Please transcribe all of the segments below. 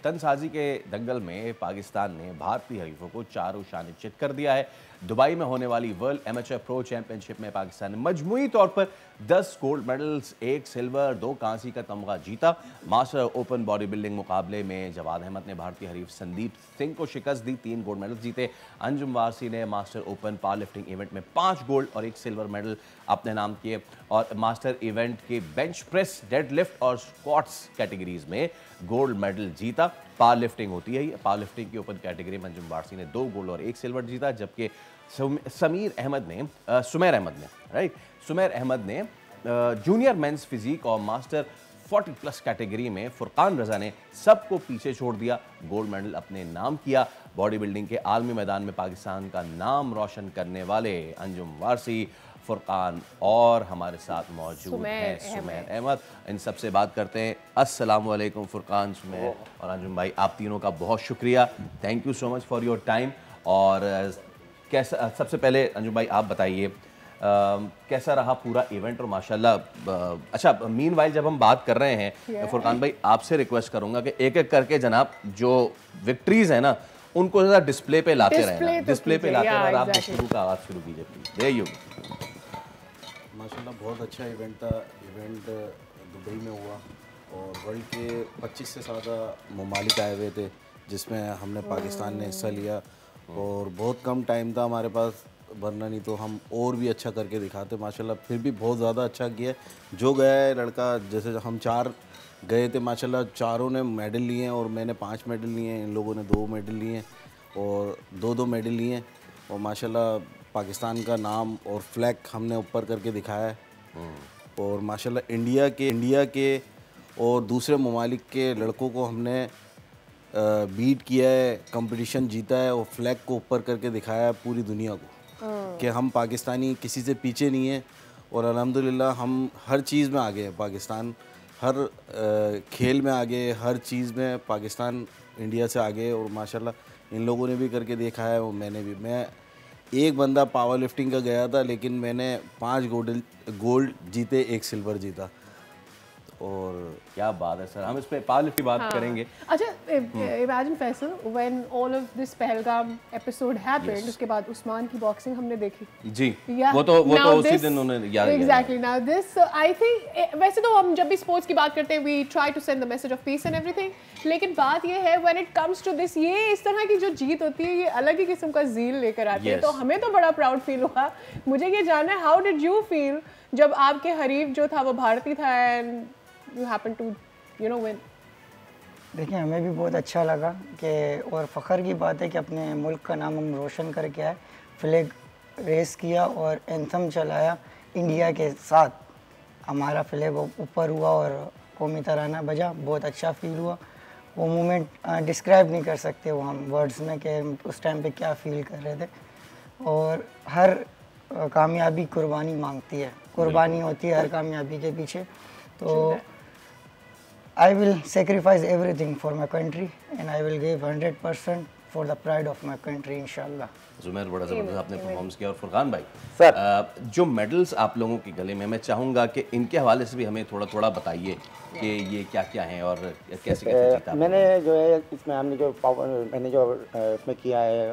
तनसाजी के दंगल में पाकिस्तान ने भारतीय हरीफों को चारों शान चित कर दिया है। दुबई में होने वाली वर्ल्ड एमेचर प्रो चैंपियनशिप में पाकिस्तान ने मजमूई तौर पर 10 गोल्ड मेडल्स, 1 सिल्वर, 2 कांसी का तमगा जीता। मास्टर ओपन बॉडी बिल्डिंग मुकाबले में जवाद अहमद ने भारतीय हरीफ संदीप सिंह को शिकस्त दी, 3 गोल्ड मेडल जीते। अंजुम वारसी ने master open power lifting event में 5 गोल्ड और 1 सिल्वर मेडल अपने नाम किए और मास्टर इवेंट के बेंच प्रेस, डेड लिफ्ट और स्क्वाट्स कैटेगरीज में गोल्ड मेडल जीता। पावर लिफ्टिंग होती है, पावर लिफ्टिंग की ओपन कैटेगरी में अंजुम वारसी ने 2 गोल्ड और 1 सिल्वर जीता, जबकि सुमेर अहमद ने जूनियर मेंस फिजिक और मास्टर 40 प्लस कैटेगरी में फुरकान रजा ने सबको पीछे छोड़ दिया, गोल्ड मेडल अपने नाम किया। बॉडी बिल्डिंग के आलमी मैदान में पाकिस्तान का नाम रोशन करने वाले अंजुम वारसी, फुरकान और हमारे साथ मौजूद हैं सुमेर अहमद। इन सबसे बात करते हैं। अस्सलाम वालेकुम फुरकान, सुमेर और अंजुम भाई, आप तीनों का बहुत शुक्रिया, thank you so much for your time. और कैसा, सबसे पहले अंजुम भाई आप बताइए कैसा रहा पूरा इवेंट और माशाल्लाह। अच्छा, मीनवाइल जब हम बात कर रहे हैं फुरकान भाई, आपसे रिक्वेस्ट करूंगा कि एक एक करके जनाब जो विक्ट्रीज है ना उनको ज़रा डिस्प्ले पे लाते रहें, डिस्प्ले पे लाते रहें। आप गुफ्तगू का आगाज़ शुरू कीजिए प्लीज। There you. माशाल्लाह बहुत अच्छा इवेंट था। इवेंट दुबई में हुआ और वर्ल्ड के 25 से ज़्यादा ममालिक आए हुए थे, जिसमें हमने पाकिस्तान ने हिस्सा लिया और बहुत कम टाइम था हमारे पास, वरना नहीं तो हम और भी अच्छा करके दिखाते। माशाल्लाह फिर भी बहुत ज़्यादा अच्छा किया। जो गया है लड़का, जैसे हम 4 गए थे, माशाल्लाह चारों ने मेडल लिए हैं और मैंने 5 मेडल लिए हैं, इन लोगों ने 2 मेडल लिए हैं और 2-2 मेडल लिए हैं। और माशाल्लाह पाकिस्तान का नाम और फ्लैग हमने ऊपर करके दिखाया है। और माशाल्लाह इंडिया के और दूसरे ममालिक के लड़कों को हमने बीट किया है, कंपटीशन जीता है और फ्लैग को ऊपर करके दिखाया है पूरी दुनिया को कि हम पाकिस्तानी किसी से पीछे नहीं है। और अल्हम्दुलिल्लाह हम हर चीज़ में आगे हैं। पाकिस्तान हर खेल में आगे, हर चीज़ में पाकिस्तान इंडिया से आगे। और माशाल्लाह इन लोगों ने भी करके देखा है और मैंने भी। मैं एक बंदा पावर लिफ्टिंग का गया था, लेकिन मैंने 5 गोल्ड जीते, 1 सिल्वर जीता। और क्या बात है सर, हम इस पे पावर लिफ्ट की बात करेंगे। अच्छा, imagine Faisal, when all of this Pahalgam episode happened, उसके बाद उस्मान की बॉक्सिंग हमने देखी जी। वो तो उसी दिन उन्होंने याद exactly. Now this I think, वैसे तो हम जब भी स्पोर्ट्स की बात करते हैं we try to send the message of peace and everything, लेकिन बात ये है when it comes to this, ये इस तरह की जो जीत होती है ये अलग ही किस्म का ज़ील लेकर आती है। तो हमें तो बड़ा प्राउड फील हुआ। मुझे ये जानना है, हाउ डिड यू फील जब आपके हरीफ जो था वो भारतीय था and you happen to win? देखिए, हमें भी बहुत अच्छा लगा कि, और फ़ख्र की बात है कि अपने मुल्क का नाम हम रोशन करके आए। फ्लैग रेस किया और एंथम चलाया इंडिया के साथ, हमारा फ्लैग ऊपर हुआ और कौमी तराना बजा। बहुत अच्छा फील हुआ। वो मोमेंट डिस्क्राइब नहीं कर सकते वो हम वर्ड्स में कि उस टाइम पे क्या फ़ील कर रहे थे। और हर कामयाबी कुर्बानी मांगती है, कुर्बानी होती है हर कामयाबी के पीछे। तो I will sacrifice everything for my country and I will give 100% for the pride of my country, इंशाल्लाह। जुमेर, बड़ा ज़बरदस्त आपने परफॉर्मेंस किया। और फुरकान भाई सर, जो मेडल्स आप लोगों के गले में, मैं चाहूँगा कि इनके हवाले से भी हमें थोड़ा थोड़ा बताइए कि ये क्या क्या हैं और कैसे कैसे जीता। मैंने जो है इसमें मैंने जो इसमें किया है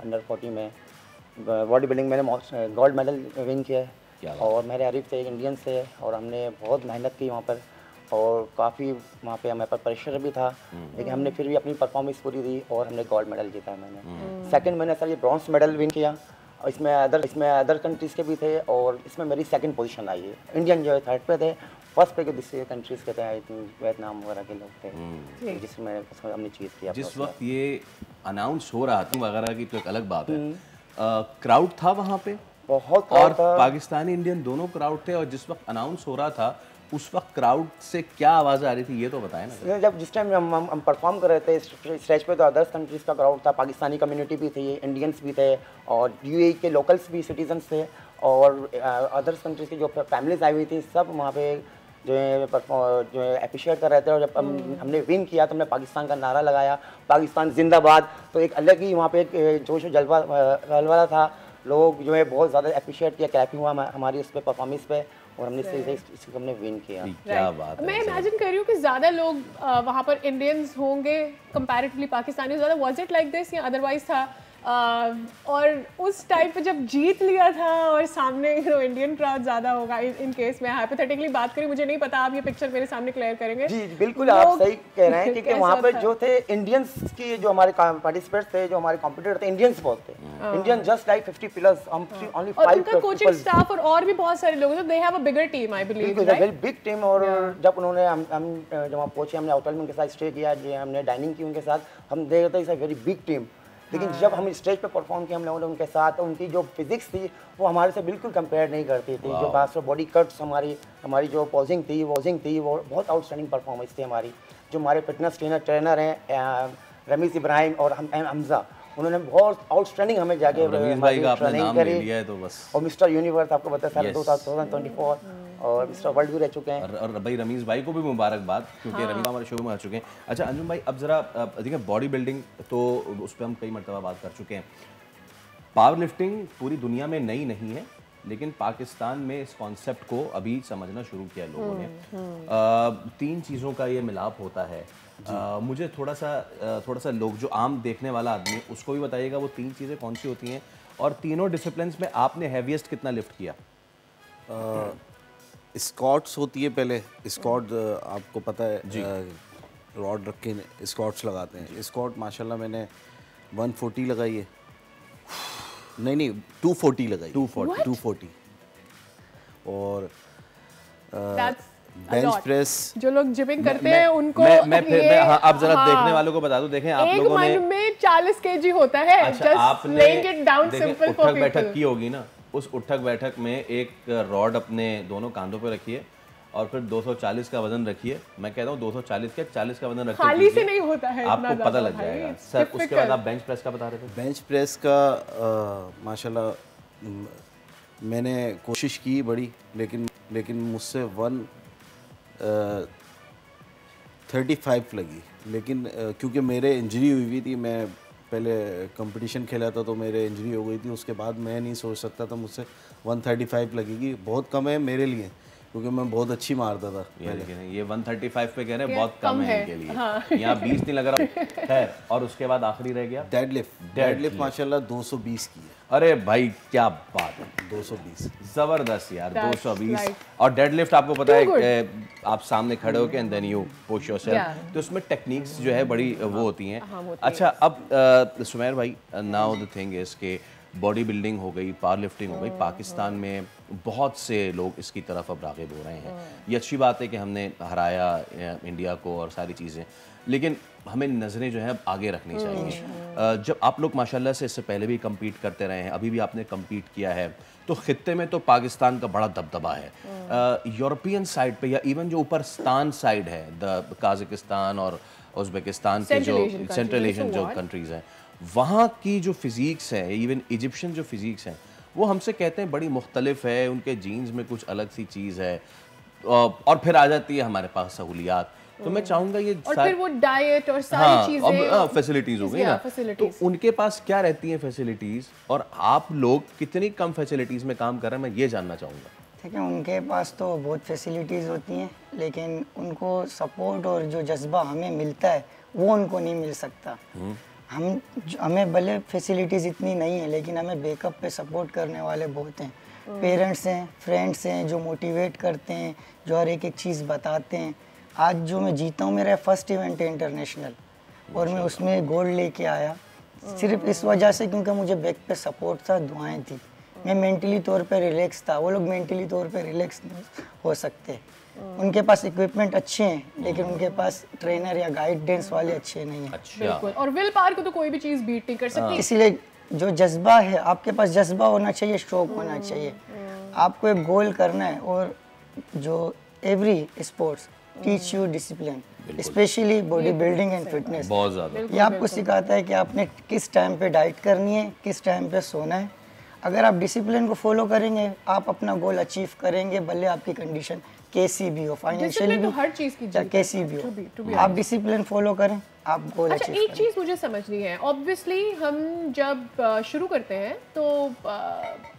अंडर 40 में बॉडी बिल्डिंग, मैंने गोल्ड मेडल विन किया है और मेरे हरीफ थे इंडियन से और हमने बहुत मेहनत की वहाँ पर और काफ़ी वहाँ पे हमारे पर प्रेशर भी था, लेकिन हमने फिर भी अपनी परफॉर्मेंस पूरी दी और हमने गोल्ड मेडल जीता। मैंने सेकंड मैंने सर ये ब्रॉन्ज मेडल विन किया। और इसमें अदर कंट्रीज़ के भी थे और इसमें मेरी सेकंड पोजीशन आई है। इंडियन जो है 3rd पे थे, 1st पे के दूसरे कंट्रीज़ के थे, आई थिंक वियतनाम वगैरह के लोग थे, जिसमें हमने चीज़ किया। जिस वक्त ये अनाउंस हो रहा था वगैरह की तो एक अलग बात है, क्राउड था वहाँ पे बहुत, और पाकिस्तानी इंडियन दोनों क्राउड थे। और जिस वक्त अनाउंस हो रहा था उस वक्त क्राउड से क्या आवाज़ आ रही थी, ये तो बताएं ना। जिस टाइम हम परफॉर्म कर रहे थे स्टेज पे, तो अदर्स कंट्रीज़ का क्राउड था, पाकिस्तानी कम्युनिटी भी थी, इंडियंस भी थे और यूएई के लोकल्स भी सिटीजन्स थे और अदर्स कंट्रीज़ की जो फैमिलीज आई हुई थी, सब वहाँ पे जो है अप्रिशिएट कर रहे थे। और जब हमने विन किया तो हमने पाकिस्तान का नारा लगाया, पाकिस्तान जिंदाबाद। तो एक अलग ही वहाँ पे एक जोश जलवा था। लोग जो है बहुत ज़्यादा अप्रिशिएट किया, क्लैपिंग हुआ हमारी उस पर परफॉर्मेंस पे और हमने इसको हमने विन किया। क्या बात है। मैं इमेजिन कर रही हूँ कि ज़्यादा लोग वहाँ पर इंडियंस होंगे कंपैरेटिवली पाकिस्तानी ज़्यादा, वाज इट लाइक दिस या अदरवाइज था? और उस टाइम पे जब जीत लिया था और सामने इंडियन क्राउड ज़्यादा होगा, इन केस मैं हाइपोथेटिकली बात करी, मुझे नहीं पता, आप ये पिक्चर मेरे सामने क्लियर करेंगे। जी बिल्कुल आप सही कह रहे हैं, क्योंकि वहाँ पे जो थे इंडियंस की, जो हमारे पार्टिसिपेंट्स थे, जो हमारे कॉम्पिटिटर थे, इंडियंस बहुत थे। इंडियन जस्ट लाइक 50 प्लस, हम ओनली 5 और उनका कोचिंग स्टाफ और भी बहुत सारे लोग हैं, they have a bigger team I believe, बिल्कुल वेरी बिग टीम। और जब उन्होंने हम जब हम पहुंचे, हमने होटल में उनके साथ स्टे किया, हमने डाइनिंग की उनके साथ, हम देख रहे थे it's a very big team. लेकिन जब हम स्टेज पे परफॉर्म किया हम लोगों ने उनके साथ, उनकी जो फिजिक्स थी वो हमारे से बिल्कुल कंपेयर नहीं करती थी। जो खास बॉडी कट्स, हमारी जो पोजिंग थी वो बहुत आउटस्टैंडिंग परफॉर्मेंस थी हमारी। जो हमारे फिटनेस ट्रेनर हैं रमीज इब्राहिम और हमजा, उन्होंने बहुत आउटस्टैंडिंग हमें जाके ट्रेनिंग करी। तो बस और मिस्टर यूनिवर्स आपको पता है 2024 और मिस्टर वर्ल्ड भी रह चुके हैं। और भाई रमीज भाई को भी मुबारकबाद, क्योंकि रमीज हमारे शो में आ चुके हैं। अच्छा अंजुम भाई, अब जरा देखिए बॉडी बिल्डिंग तो उस पर हम कई मरतबा बात कर चुके हैं। पावर लिफ्टिंग पूरी दुनिया में नई नहीं है, लेकिन पाकिस्तान में इस कॉन्सेप्ट को अभी समझना शुरू किया लोगों ने। 3 चीज़ों का ये मिलाप होता है। मुझे थोड़ा सा लोग, जो आम देखने वाला आदमी है, उसको भी बताइएगा वो 3 चीज़ें कौन सी होती हैं, और तीनों डिसिप्लिन्स में आपने हैवीएस्ट कितना लिफ्ट किया? स्क्वाट्स होती है पहले। स्क्वाट आपको पता है जी, रॉड रख के स्क्वाट्स लगाते हैं। स्क्वाट माशाल्लाह मैंने 140 लगाई है, नहीं 240 लगाई, 240। और बेंच प्रेस जो लोग जिमिंग करते हैं उनको हाँ, अब जरा देखने वालों को बता दो, देखें आप लोगों ने, एक मन में 40 केजी होता है। अच्छा, आपने laying it down simple for उठक बैठक की होगी ना, उस उठक बैठक में एक रॉड अपने दोनों कांधों पे रखिए और फिर 240 का वजन रखिए। मैं कहता हूँ 240 के 40 का वजन रखिए, खाली से नहीं होता है, आपको पता लग जाएगा। सर उसके बाद आप बेंच प्रेस का बता रहे थे। बेंच प्रेस का माशाल्लाह मैंने कोशिश की बड़ी, लेकिन मुझसे 135 लगी। लेकिन क्योंकि मेरे इंजरी हुई थी, मैं पहले कंपटीशन खेला था तो मेरे इंजरी हो गई थी, उसके बाद मैं नहीं सोच सकता था मुझसे 135 लगेगी। बहुत कम है मेरे लिए, क्योंकि मैं बहुत अच्छी मारता था। ये 135 पे कह रहे हैं बहुत कम है इनके लिए। हाँ। यहाँ 20 नहीं लग रहा है। और उसके बाद आखिरी रह गया डेडलिफ्ट माशाल्लाह 220 की है। अरे भाई क्या बात है, 220 जबरदस्त यार। 220 और डेडलिफ्ट आपको पता है आप सामने खड़े होके and then you push yourself, तो उसमें टेक्निक्स जो है बड़ी वो होती हैं। अच्छा अब सुमैर भाई, नाउ द थिंग इज के बॉडी बिल्डिंग हो गई, पावर लिफ्टिंग हो गई, पाकिस्तान में बहुत से लोग इसकी तरफ अब राग़िब हो रहे हैं। ये अच्छी बात है कि हमने हराया इंडिया को और सारी चीज़ें, लेकिन हमें नज़रें जो है आगे रखनी चाहिए। जब आप लोग माशाल्लाह से इससे पहले भी कम्पीट करते रहे हैं, अभी भी आपने कम्पीट किया है, तो ख़ित्ते में तो पाकिस्तान का बड़ा दबदबा है। यूरोपियन साइड पे या इवन जो ऊपर स्तान साइड है, द काज़ाकिस्तान और उज़्बेकिस्तान के जो सेंट्रल एशियन जो कंट्रीज़ हैं, वहाँ की जो फिज़िक्स है, इवन इजिप्शियन जो फिज़िक्स हैं, वो हमसे कहते हैं बड़ी मुख्तलिफ है, उनके जीन्स में कुछ अलग सी चीज़ है, और फिर आ जाती है हमारे पास सहूलियात। तो मैं चाहूँगा ये और फिर वो डाइट और सारी चीज़ें, अब फैसिलिटीज़ हो गई ना, तो उनके पास क्या रहती हैं फैसिलिटीज़, और आप लोग कितनी कम फैसिलिटीज़ में काम कर रहे हैं, मैं ये जानना चाहूँगा। ठीक है, उनके पास तो बहुत फैसिलिटीज़ होती हैं, लेकिन उनको सपोर्ट और जो जज्बा हमें मिलता है वो उनको नहीं मिल सकता। हमें भले फैसिलिटीज़ इतनी नहीं है, लेकिन हमें बैकअप पे सपोर्ट करने वाले बहुत हैं। पेरेंट्स हैं, फ्रेंड्स हैं जो मोटिवेट करते हैं, जो हर एक चीज़ बताते हैं। आज जो मैं जीता हूँ, मेरा फर्स्ट इवेंट है इंटरनेशनल, और मैं उसमें गोल्ड लेके आया सिर्फ इस वजह से क्योंकि मुझे बैक पे सपोर्ट था, दुआएं थी। मैं मेंटली तौर पे रिलैक्स था, वो लोग मेंटली तौर पे रिलैक्स नहीं हो सकते। उनके पास इक्विपमेंट अच्छे हैं, लेकिन उनके पास ट्रेनर या गाइडेंस वाले अच्छे नहीं हैं। बिल्कुल, और विल पावर को तो कोई भी चीज़ बीट नहीं कर सकती। इसीलिए जो जज्बा है, आपके पास जज्बा होना चाहिए, शौक होना चाहिए। आपको एक गोल करना है, और जो every sports teach you discipline, specially body building and fitness. बहुत ज़्यादा ये आपको सिखाता है कि आपने किस टाइम पे डाइट करनी है, किस टाइम पे सोना है। अगर आप डिसिप्लिन को फॉलो करेंगे, आप अपना गोल अचीव करेंगे, भले आपकी कंडीशन कैसी भी हो, फाइनेंशियली डिसिप्लिन तो हर चीज की जीत कैसी है, भी to be हो, आप honest। डिसिप्लिन फॉलो करें, आप गोल अच्छा अचीव एक करें। चीज़ मुझे समझनी है, ऑब्वियसली हम जब शुरू करते हैं तो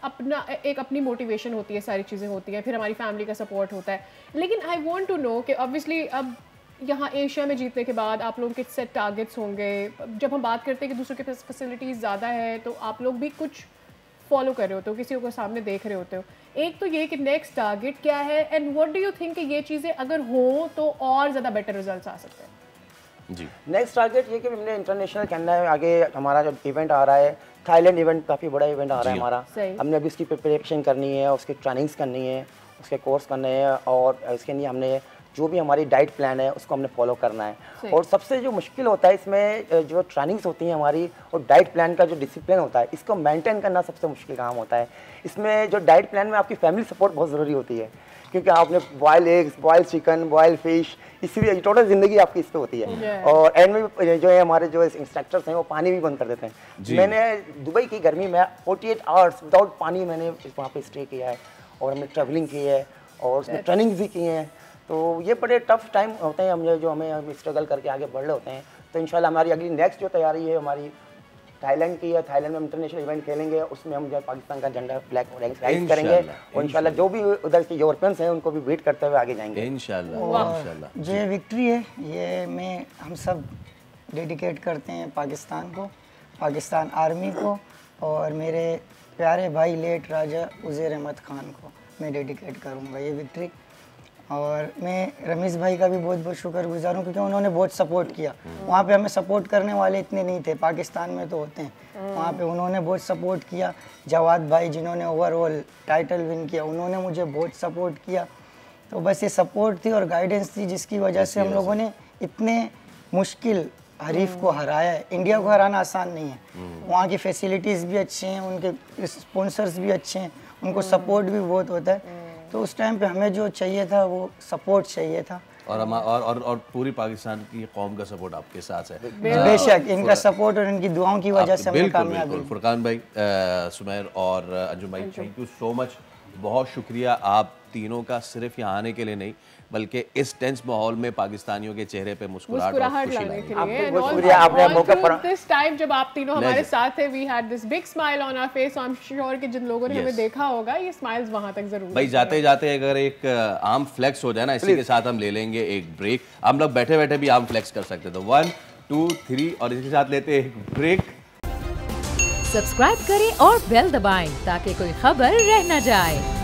अपना एक अपनी मोटिवेशन होती है, सारी चीज़ें होती हैं, फिर हमारी फैमिली का सपोर्ट होता है, लेकिन आई वांट टू नो कि ऑब्वियसली अब यहाँ एशिया में जीतने के बाद आप लोगों के सेट टारगेट्स होंगे, जब हम बात करते हैं कि दूसरों के पास फैसिलिटीज़ ज़्यादा है तो आप लोग भी कुछ फॉलो कर रहे होते हो, किसी को सामने देख रहे होते हो। एक तो ये कि नेक्स्ट टारगेट क्या है and what do you think कि ये चीज़ें अगर हो तो और ज़्यादा बेटर रिजल्ट्स आ सकते हैं? जी नेक्स्ट टारगेट ये कि हमने इंटरनेशनल करना है। आगे हमारा जो इवेंट आ रहा है थाईलैंड इवेंट, काफ़ी बड़ा इवेंट आ रहा है हमारा। सही। हमने अभी उसकी प्रिपरेशन करनी है, उसकी ट्रेनिंग्स करनी है, उसके कोर्स करने हैं और इसके लिए हमने जो भी हमारी डाइट प्लान है उसको हमने फॉलो करना है। और सबसे जो मुश्किल होता है इसमें जो ट्रेनिंग्स होती हैं हमारी और डाइट प्लान का जो डिसिप्लिन होता है इसको मेंटेन करना सबसे मुश्किल काम होता है। इसमें जो डाइट प्लान में आपकी फैमिली सपोर्ट बहुत ज़रूरी होती है, क्योंकि आपने boil eggs, boil chicken, boil fish, इसलिए टोटल ज़िंदगी आपकी इस पे होती है। और एंड में जो है हमारे जो इंस्ट्रक्टर्स हैं वो पानी भी बंद कर देते हैं। मैंने दुबई की गर्मी में 48 आवर्स विदाउट पानी मैंने वहाँ पे स्टे किया है और हमने ट्रैवलिंग की है और उसमें ट्रेनिंग भी की हैं। तो ये बड़े टफ टाइम होते हैं हमें स्ट्रगल करके आगे बढ़ रहे होते हैं। तो इंशाल्लाह हमारी अगली नेक्स्ट जो तैयारी है हमारी थाईलैंड की है। थाईलैंड में इंटरनेशनल इवेंट खेलेंगे, उसमें हम जो है पाकिस्तान का झंडा फ्लैग राइज करेंगे और इंशाल्लाह जो भी उधर के यूरोपियंस हैं उनको भी बीट करते हुए आगे जाएंगे इंशाल्लाह। जो ये विक्ट्री है ये मैं हम सब डेडिकेट करते हैं पाकिस्तान को, पाकिस्तान आर्मी को और मेरे प्यारे भाई लेट राजा उज़ैर अहमद खान को मैं डेडिकेट करूँगा ये विक्ट्री। और मैं रमीज़ भाई का भी बहुत बहुत शुक्रगुजार हूँ क्योंकि उन्होंने बहुत सपोर्ट किया। वहाँ पे हमें सपोर्ट करने वाले इतने नहीं थे, पाकिस्तान में तो होते हैं, वहाँ पे उन्होंने बहुत सपोर्ट किया। जवाद भाई जिन्होंने ओवरऑल टाइटल विन किया उन्होंने मुझे बहुत सपोर्ट किया। तो बस ये सपोर्ट थी और गाइडेंस थी जिसकी वजह से हम लोगों ने इतने मुश्किल हरीफ को हराया है। इंडिया को हराना आसान नहीं है, वहाँ की फैसिलिटीज़ भी अच्छे हैं, उनके स्पॉन्सर्स भी अच्छे हैं, उनको सपोर्ट भी बहुत होता है। तो उस टाइम पे हमें जो चाहिए था वो सपोर्ट चाहिए था और पूरी पाकिस्तान की कौम का सपोर्ट आपके साथ है। बेशक इनका सपोर्ट और इनकी दुआओं की वजह से हमने कामयाबी। बिल्कुल फुरकान भाई, सुमैर और अंजुम भाई, थैंक यू सो मच, बहुत शुक्रिया आप तीनों का, सिर्फ यहाँ आने के लिए नहीं बल्कि इस टेंस माहौल में पाकिस्तानियों के चेहरे पे मुस्कुराहट और खुशी लाने के लिए। बहुत शुक्रिया आपने मौका पर दिस टाइम जब आप तीनों हमारे साथ थे, we had this big smile on our face. I am sure कि जिन लोगों ने हमें देखा होगा ये स्माइल्स वहां तक जरूर। भाई जाते जाते अगर एक आर्म फ्लेक्स हो जाए ना, इसी के साथ हम ले लेंगे एक ब्रेक। हम लोग बैठे बैठे भी आर्म फ्लेक्स कर सकते, तो 1 2 3 और इसके साथ लेते हैं एक ब्रेक। सब्सक्राइब करें और बेल दबाएं ताकि कोई खबर रह न जाए।